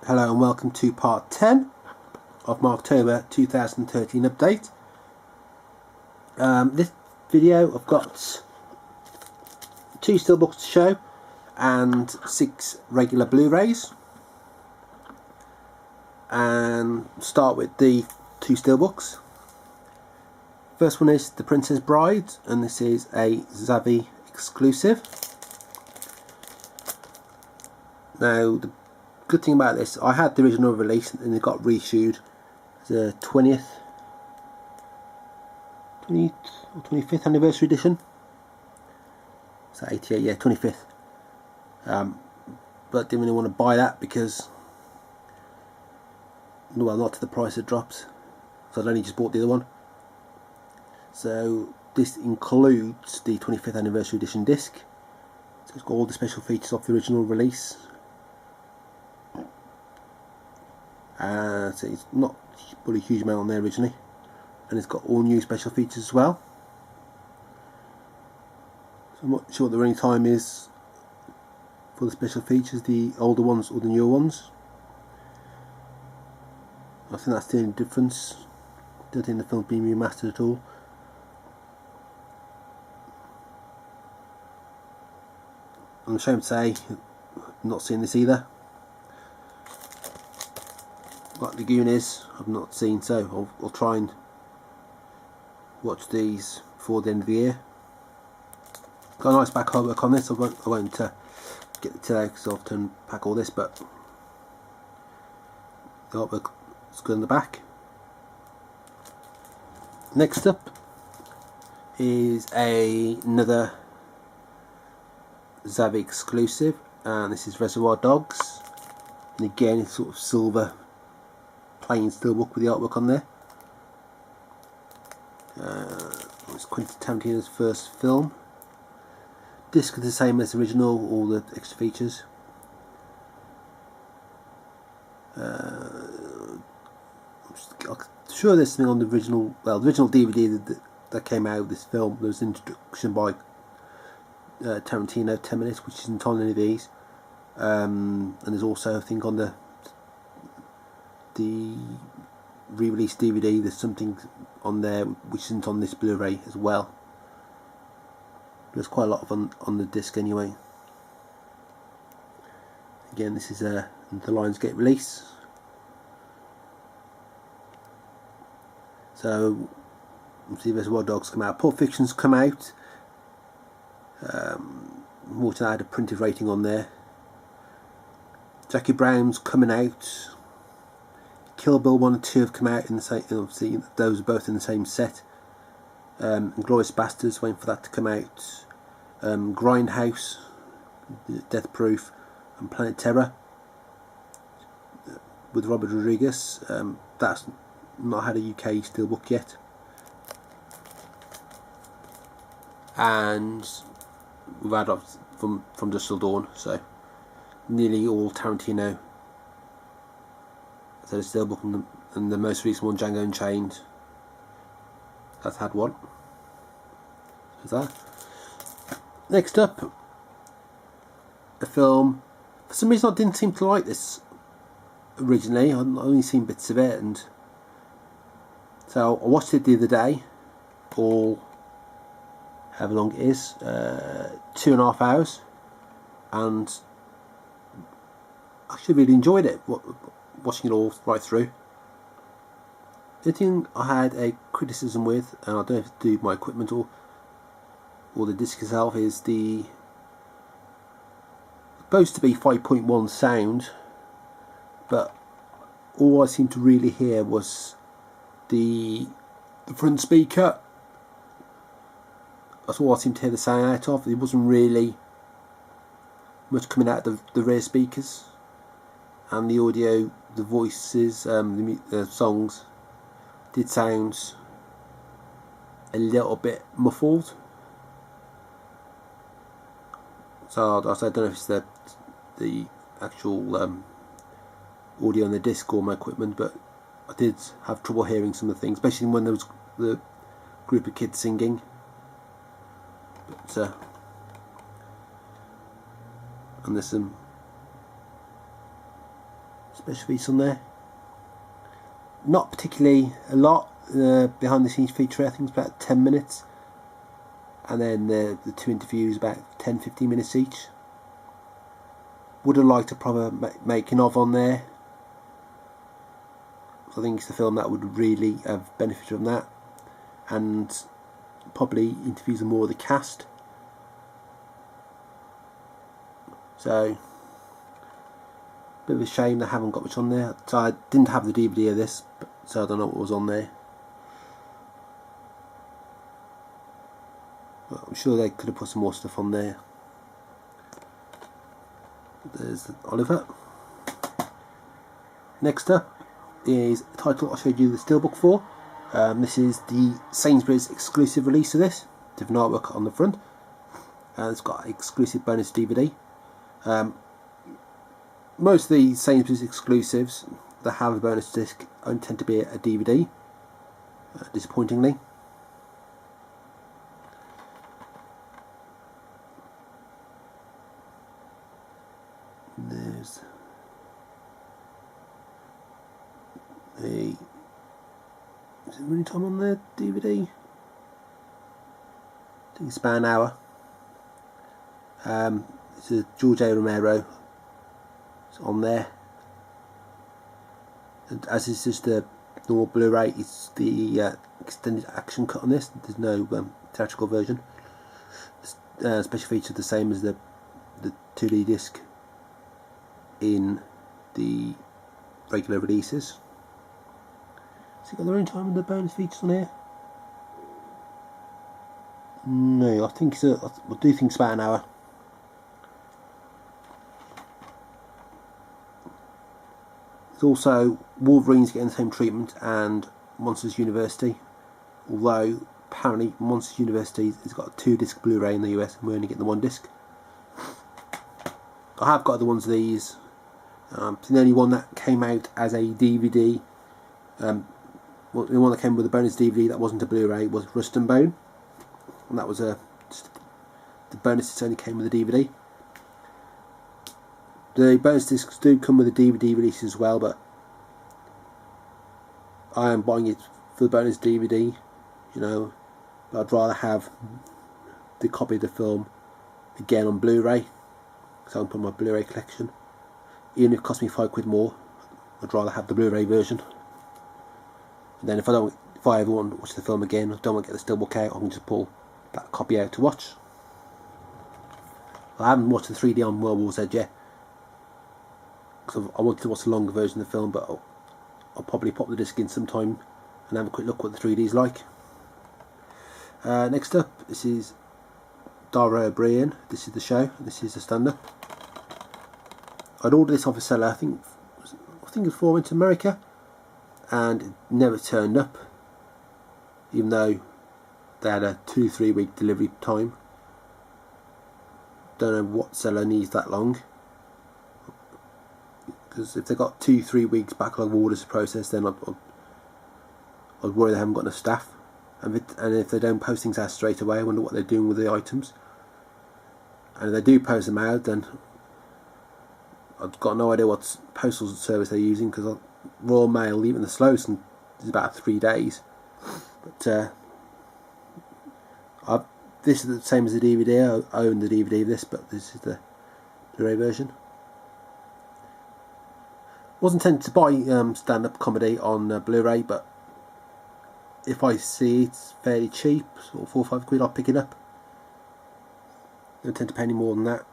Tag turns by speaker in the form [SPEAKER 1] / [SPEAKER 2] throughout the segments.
[SPEAKER 1] Hello and welcome to part 10 of my October 2013 update. This video I've got 2 steelbooks to show and 6 regular Blu-rays, and start with the 2 steelbooks. First one is The Princess Bride, and this is a Zavvi exclusive. Now the good thing about this, I had the original release and it got reissued the 20th or 25th anniversary edition. Is that 88? Yeah, 25th. But didn't really want to buy that because, well, not to the price it drops, so I'd only just bought the other one. So this includes the 25th anniversary edition disc, so it's got all the special features of the original release. So it's not put a huge amount on there originally, and it's got all new special features as well. So I'm not sure what the running time is for the special features, the older ones or the newer ones. I think that's the only difference. Don't think the film's been remastered at all. I'm ashamed to say I've not seen this either. Like the Goonies, I've not seen, so I'll try and watch these before the end of the year. Got a nice back artwork on this. I won't get it today because I'll have to unpack all this, but the artwork is good on the back. Next up is another Zavvi exclusive, and this is Reservoir Dogs, and again it's sort of silver plain steelbook with the artwork on there. It's Quentin Tarantino's first film. Disc is the same as the original, all the extra features. I'm sure there's something on the original, well, the original DVD that came out of this film. There was an introduction by Tarantino, 10 minutes, which isn't on any of these. And there's also, I think, on the re-release DVD, there's something on there which isn't on this Blu-ray as well. There's quite a lot of on the disc anyway. Again, this is the Lionsgate release. So, see, Reservoir Dogs come out. Pulp Fiction's come out. Morton had a printed rating on there. Jackie Brown's coming out. Kill Bill 1 and 2 have come out in the same, obviously those are both in the same set. Inglourious Basterds, waiting for that to come out. Grindhouse, Death Proof, and Planet Terror with Robert Rodriguez. That's not had a UK steelbook yet. And we've had from Dusk Till Dawn, so nearly all Tarantino. So the steelbook and the most recent one, Django Unchained, that's had one. Is that? Next up, a film. For some reason I didn't seem to like this originally. I've only seen bits of it, and so I watched it the other day, all however long it is, 2.5 hours, and I actually really enjoyed it, watching it all right through. The thing I had a criticism with, and I don't know if it's to do with my equipment or the disc itself, is the supposed to be 5.1 sound, but all I seemed to really hear was the front speaker. That's all I seemed to hear the sound out of. It wasn't really much coming out of the rear speakers, and the audio, the voices, the songs did sound a little bit muffled. So I don't know if it's the actual audio on the disc or my equipment, but I did have trouble hearing some of the things, especially when there was the group of kids singing. But and there's some special features on there. Not particularly a lot. Behind the scenes feature, I think it's about 10 minutes, and then the 2 interviews about 10-15 minutes each. Would have liked a proper making of on there. I think it's the film that would really have benefited from that, and probably interviews of more of the cast. So, bit of a shame they haven't got much on there. So I didn't have the DVD of this, so I don't know what was on there. But I'm sure they could have put some more stuff on there. There's Oliver. Next up is the title I showed you the Steelbook for. This is the Sainsbury's exclusive release of this. Different artwork on the front. It's got exclusive bonus DVD. Most of the Sainsbury's exclusives that have a bonus disc only tend to be a DVD, disappointingly. There's a... Is it running time on the DVD? I think it's about an hour. It's a George A. Romero. It's on there. And as is just the normal Blu-ray, it's the extended action cut on this. There's no theatrical version. Special feature the same as the 2D disc in the regular releases. Has it got the running time and the bonus features on here? No, I think I do think it's about an hour. There's also Wolverine's getting the same treatment and Monsters University, although apparently Monsters University has got a 2-disc Blu-ray in the US and we're only getting the 1 disc. I have got other ones of these. The only one that came out as a DVD, the one that came with a bonus DVD that wasn't a Blu-ray was Rust and Bone, and that was just the bonus that only came with a DVD. The bonus discs do come with a DVD release as well, but I am buying it for the bonus DVD, you know. But I'd rather have the copy of the film again on Blu-ray, so I can put my Blu-ray collection. Even if it costs me £5 more, I'd rather have the Blu-ray version. And then if I ever want to watch the film again, I don't want to get the Steelbook out, I can just pull that copy out to watch. I haven't watched the 3D on World War Z yet, because I wanted to watch the longer version of the film, but I'll probably pop the disc in sometime and have a quick look what the 3D is like. Next up, this is Dara O'Brien. This is the show, this is the stand-up. I'd ordered this off a seller, I think it was before I went to America, and it never turned up, even though they had a 2-3 week delivery time. Don't know what seller needs that long, because if they've got 2-3 weeks backlog of orders to process, then I'd worry they haven't got enough staff, and if they don't post things out straight away, I wonder what they're doing with the items. And if they do post them out, then I've got no idea what postal service they're using, because Royal Mail, even the slowest, is about 3 days. But this is the same as the DVD. I own the DVD of this, but this is the Blu-ray version. Wasn't intended to buy stand-up comedy on Blu-ray, but if I see it's fairly cheap, sort of £4 or £5, I'll pick it up. Don't tend to pay any more than that.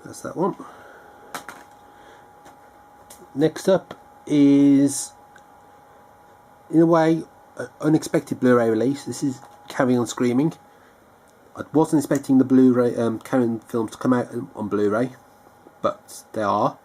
[SPEAKER 1] That's that one. Next up is, in a way, an unexpected Blu-ray release. This is Carry On Screaming. I wasn't expecting the Blu-ray Carry On films to come out on Blu-ray, but they are.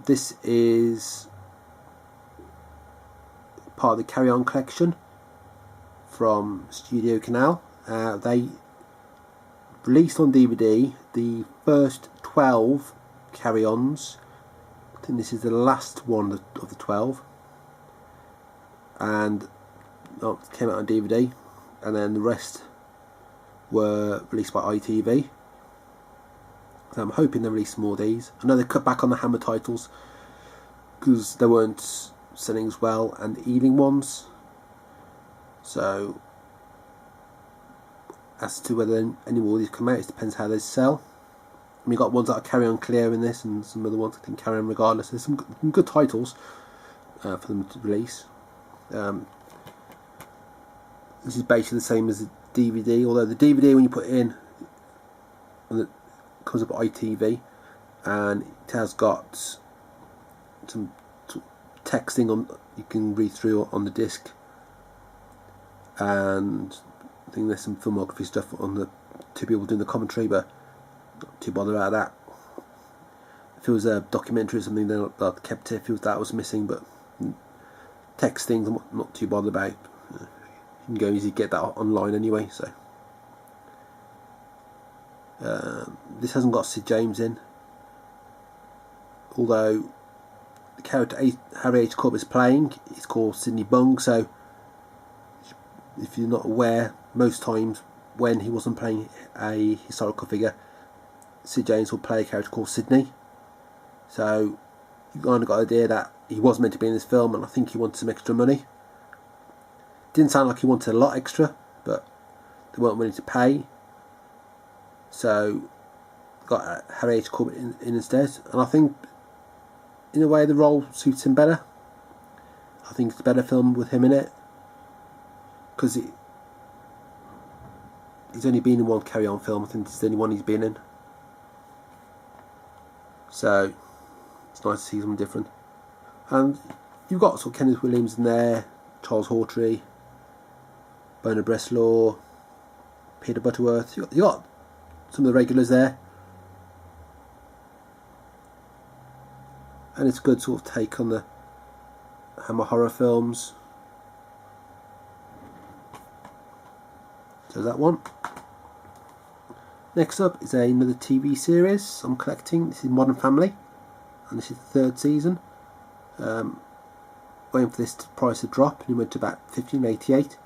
[SPEAKER 1] This is part of the Carry On collection from Studio Canal. They released on DVD the first 12 Carry-Ons. I think this is the last one of the 12, and it came out on DVD, and then the rest were released by ITV. So I'm hoping they release more of these. I know they cut back on the Hammer titles because they weren't selling as well, and the Ealing ones. So as to whether any more of these come out, it depends how they sell. And we got ones that are carry on clear in this, and some other ones that can carry on regardless. There's some good titles for them to release. This is basically the same as the DVD, although the DVD, when you put it in, it comes up ITV, and it has got some texting on you can read through on the disc, and I think there's some filmography stuff on the two people doing the commentary, but not too bothered about that. If it was a documentary or something, then I'd kept it if that was missing, but text things I'm not too bothered about. You can go easily get that online anyway. So this hasn't got Sid James in, although the character Harry H. Corbett is playing is called Sidney Bung. So if you're not aware, most times when he wasn't playing a historical figure, Sid James will play a character called Sidney. So you kind of got the idea that he was meant to be in this film, and I think he wanted some extra money. Didn't sound like he wanted a lot extra, but they weren't willing to pay. So got Harry H. Corbett in instead, and I think in a way the role suits him better. I think it's a better film with him in it, because he's only been in one Carry On film. I think it's the only one he's been in. So it's nice to see something different. And you've got sort of Kenneth Williams in there, Charles Hawtrey, Bernard Bresslaw, Peter Butterworth. You got some of the regulars there, and it's a good sort of take on the Hammer horror films. So that one. Next up is another TV series I'm collecting. This is Modern Family, and this is the 3rd season. Waiting for this price to drop, and it went to about $15.88,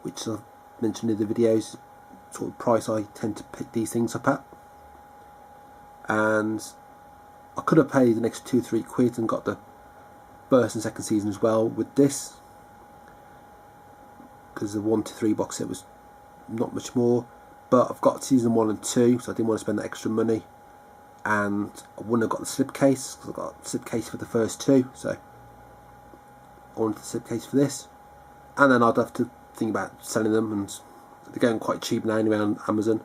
[SPEAKER 1] which I've mentioned in the videos, sort of price I tend to pick these things up at. And I could have paid an extra £2-3 and got the first and second season as well with this, because the 1 to 3 box set was not much more. But I've got season 1 and 2, so I didn't want to spend that extra money, and I wouldn't have got the slipcase because I got the slipcase for the first 2, so I wanted the slipcase for this. And then I'd have to think about selling them, and they're going quite cheap now anyway on Amazon.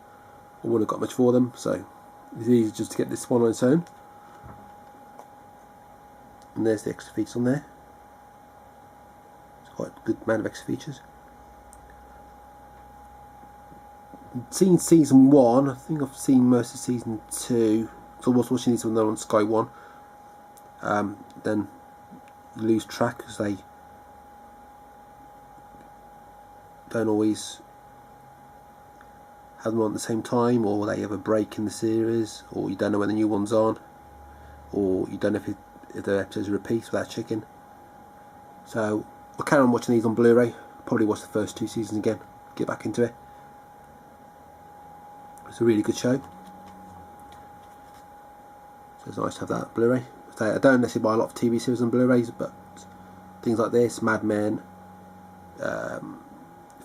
[SPEAKER 1] I wouldn't have got much for them, so it's easy just to get this one on its own. And there's the extra features on there. It's quite a good amount of extra features. Seen season 1, I think I've seen most of season 2, so I was watching these when they're on Sky 1. Then you lose track because they don't always have them on at the same time, or they have a break in the series, or you don't know when the new one's on, or you don't know if the episodes repeat without checking. So I'll carry on watching these on Blu-ray. Probably watch the first 2 seasons again, get back into it. It's a really good show, so it's nice to have that Blu-ray. I don't necessarily buy a lot of TV series on Blu-rays, but things like this, Mad Men,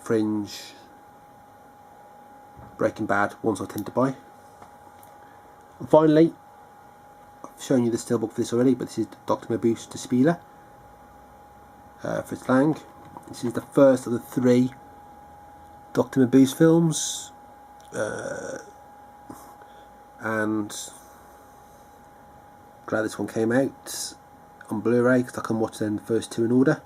[SPEAKER 1] Fringe, Breaking Bad, ones I tend to buy. And finally, I've shown you the Steelbook for this already, but this is Dr. Mabuse to Spieler, Fritz Lang. This is the first of the 3 Dr. Mabuse films. And glad this one came out on Blu-ray because I can watch them the first 2 in order.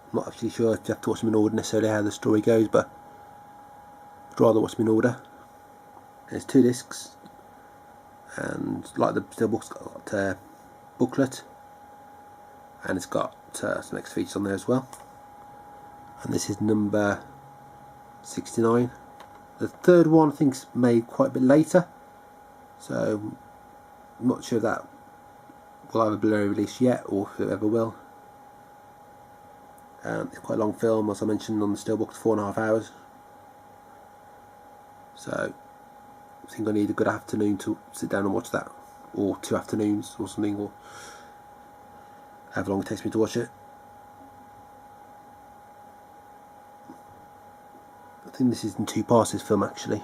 [SPEAKER 1] I'm not actually sure if you have to watch them in order necessarily how the story goes, but I'd rather watch them in order. There's 2 discs, and like the Steelbook's got a booklet, and it's got some extra features on there as well. And this is number 69. The 3rd one I think's made quite a bit later, so I'm not sure if that will have a Blu-ray release yet, or if it ever will. It's quite a long film, as I mentioned on the Steelbook, it's 4.5 hours. So think I need a good afternoon to sit down and watch that, or 2 afternoons or something, or however long it takes me to watch it. I think this is in 2 parts, this film actually.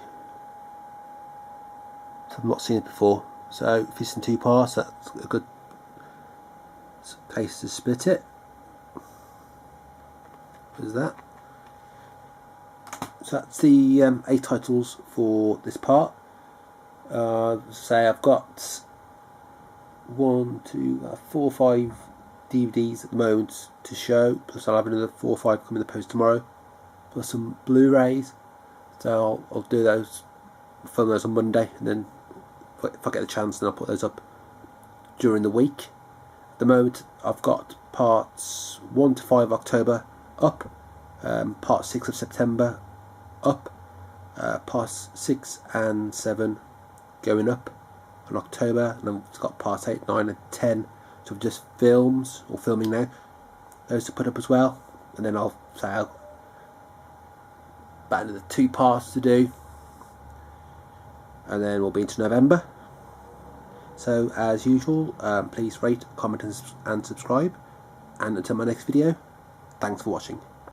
[SPEAKER 1] So I've not seen it before, so if it's in 2 parts, that's a good place to split it. There's that. So that's the 8 titles for this part. Say I've got 1, 2, 4, 5 DVDs at the moment to show, plus I'll have another 4 or 5 come in the post tomorrow, plus some Blu-rays. So I'll do those, film those on Monday, and then if I get the chance, then I'll put those up during the week. At the moment I've got parts 1 to 5 October up, part 6 of September up, parts 6 and 7 going up in October, and I've got parts 8, 9 and 10 so just films, or filming now, those to put up as well. And then I'll say about another 2 parts to do, and then we'll be into November. So as usual, please rate, comment and subscribe, and until my next video, thanks for watching.